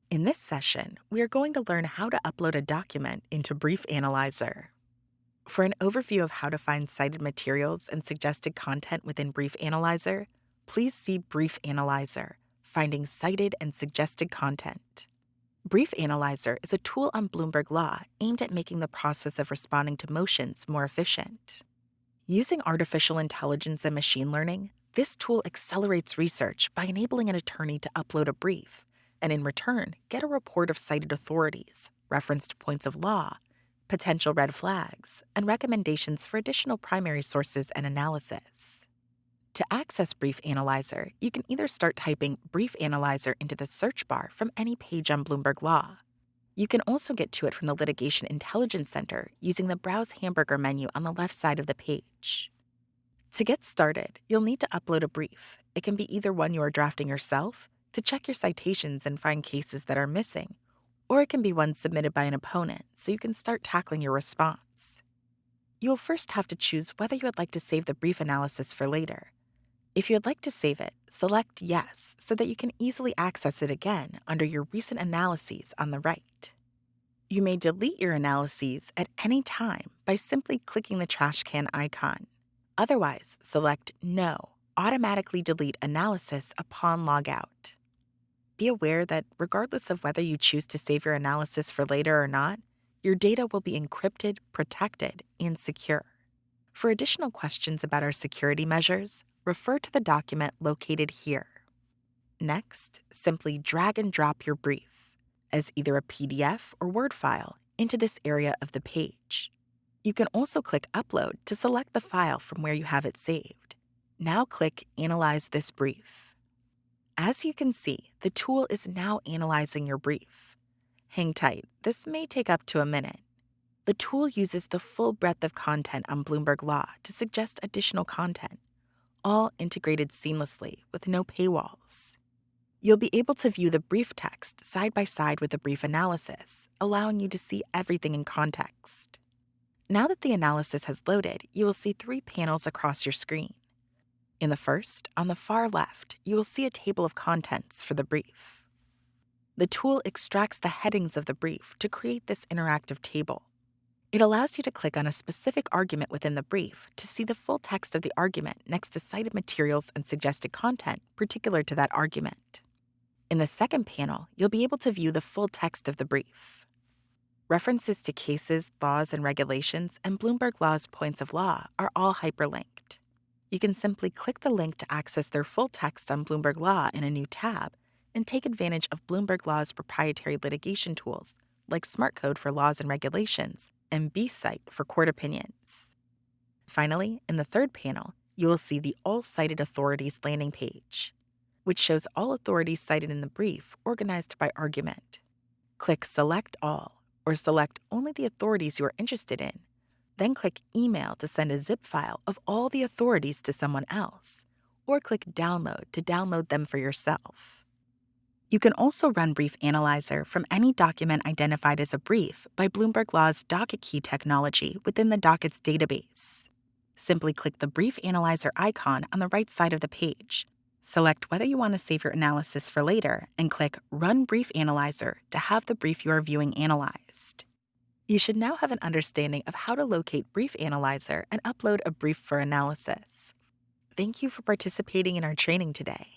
In this session, we are going to learn how to upload a document into Brief Analyzer. For an overview of how to find cited materials and suggested content within Brief Analyzer, please see Brief Analyzer, Finding Cited and Suggested Content. Brief Analyzer is a tool on Bloomberg Law aimed at making the process of responding to motions more efficient. Using artificial intelligence and machine learning, this tool accelerates research by enabling an attorney to upload a brief and in return get a report of cited authorities, referenced points of law, potential red flags, and recommendations for additional primary sources and analysis. To access Brief Analyzer, you can either start typing Brief Analyzer into the search bar from any page on Bloomberg Law. You can also get to it from the Litigation Intelligence Center using the Browse Hamburger menu on the left side of the page. To get started, you'll need to upload a brief. It can be either one you are drafting yourself, to check your citations and find cases that are missing, or it can be one submitted by an opponent so you can start tackling your response. You'll first have to choose whether you would like to save the brief analysis for later. If you would like to save it, select Yes so that you can easily access it again under your recent analyses on the right. You may delete your analyses at any time by simply clicking the trash can icon. Otherwise, select No, Automatically Delete Analysis upon logout. Be aware that regardless of whether you choose to save your analysis for later or not, your data will be encrypted, protected, and secure. For additional questions about our security measures, refer to the document located here. Next, simply drag and drop your brief, as either a PDF or Word file, into this area of the page. You can also click Upload to select the file from where you have it saved. Now click Analyze this brief. As you can see, the tool is now analyzing your brief. Hang tight, this may take up to a minute. The tool uses the full breadth of content on Bloomberg Law to suggest additional content, all integrated seamlessly with no paywalls. You'll be able to view the brief text side by side with the brief analysis, allowing you to see everything in context. Now that the analysis has loaded, you will see 3 panels across your screen. In the first, on the far left, you will see a table of contents for the brief. The tool extracts the headings of the brief to create this interactive table. It allows you to click on a specific argument within the brief to see the full text of the argument next to cited materials and suggested content particular to that argument. In the second panel, you'll be able to view the full text of the brief. References to cases, laws, and regulations, and Bloomberg Law's points of law are all hyperlinked. You can simply click the link to access their full text on Bloomberg Law in a new tab and take advantage of Bloomberg Law's proprietary litigation tools like SmartCode for laws and regulations and B-Cite for court opinions. Finally, in the third panel, you will see the All Cited Authorities landing page, which shows all authorities cited in the brief organized by argument. Click Select All or select only the authorities you are interested in. Then click Email to send a zip file of all the authorities to someone else, or click Download to download them for yourself. You can also run Brief Analyzer from any document identified as a brief by Bloomberg Law's Docket Key technology within the Dockets database. Simply click the Brief Analyzer icon on the right side of the page. Select whether you want to save your analysis for later, and click Run Brief Analyzer to have the brief you are viewing analyzed. You should now have an understanding of how to locate Brief Analyzer and upload a brief for analysis. Thank you for participating in our training today.